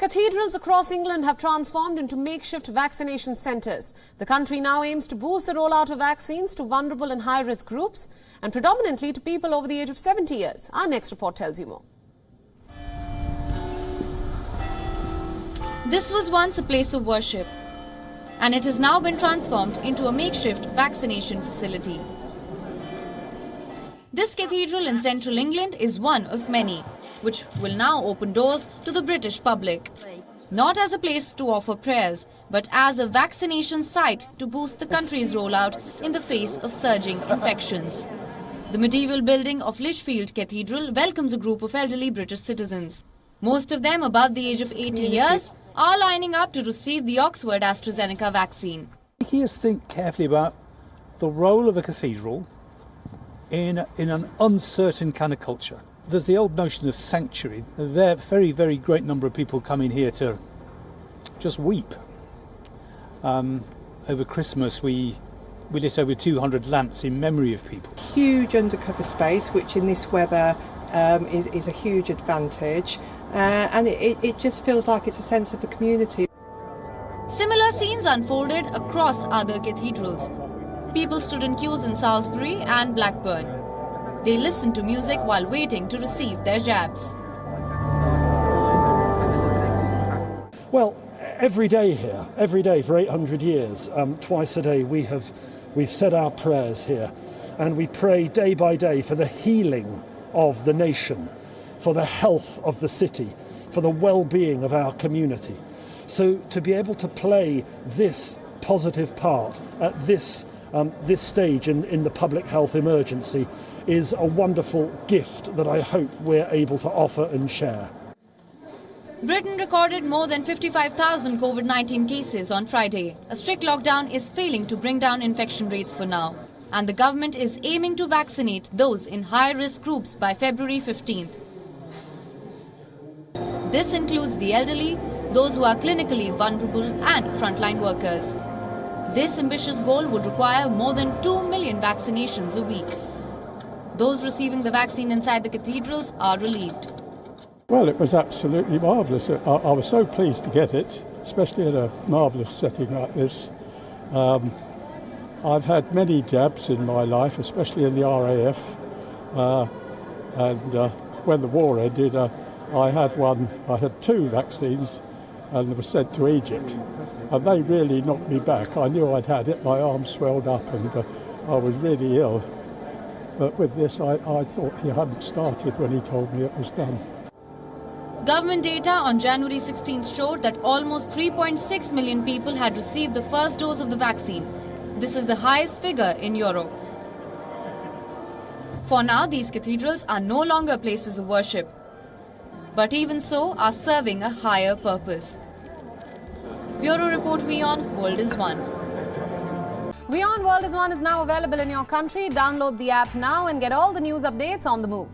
Cathedrals across England have transformed into makeshift vaccination centres. The country now aims to boost the rollout of vaccines to vulnerable and high-risk groups and predominantly to people over the age of 70 years. Our next report tells you more. This was once a place of worship, and it has now been transformed into a makeshift vaccination facility. This cathedral in central England is one of many, which will now open doors to the British public. Not as a place to offer prayers, but as a vaccination site to boost the country's rollout in the face of surging infections. The medieval building of Lichfield Cathedral welcomes a group of elderly British citizens. Most of them above the age of 80 years are lining up to receive the Oxford AstraZeneca vaccine. He has to think carefully about the role of a cathedral in an uncertain kind of culture. There's the old notion of sanctuary. There are a very, very great number of people coming here to just weep. Over Christmas we lit over 200 lamps in memory of people. Huge undercover space, which in this weather is a huge advantage, and it just feels like it's a sense of the community. Similar scenes unfolded across other cathedrals. People stood in queues in Salisbury and Blackburn. They listened to music while waiting to receive their jabs. Well, every day here, every day for 800 years, twice a day we've said our prayers here, and we pray day by day for the healing of the nation, for the health of the city, for the well-being of our community. So to be able to play this positive part at this stage in the public health emergency is a wonderful gift that I hope we're able to offer and share. Britain recorded more than 55,000 COVID-19 cases on Friday. A strict lockdown is failing to bring down infection rates for now, and the government is aiming to vaccinate those in high-risk groups by February 15th. This includes the elderly, those who are clinically vulnerable and frontline workers. This ambitious goal would require more than 2 million vaccinations a week. Those receiving the vaccine inside the cathedrals are relieved. Well, it was absolutely marvellous. I was so pleased to get it, especially in a marvellous setting like this. I've had many jabs in my life, especially in the RAF. When the war ended, I had 2 vaccines and was sent to Egypt. And they really knocked me back. I knew I'd had it, my arm swelled up and I was really ill. But with this, I thought he hadn't started when he told me it was done. Government data on January 16th showed that almost 3.6 million people had received the first dose of the vaccine. This is the highest figure in Europe. For now, these cathedrals are no longer places of worship, but even so are serving a higher purpose. Bureau Report WION World is One. WION World is One is now available in your country. Download the app now and get all the news updates on the move.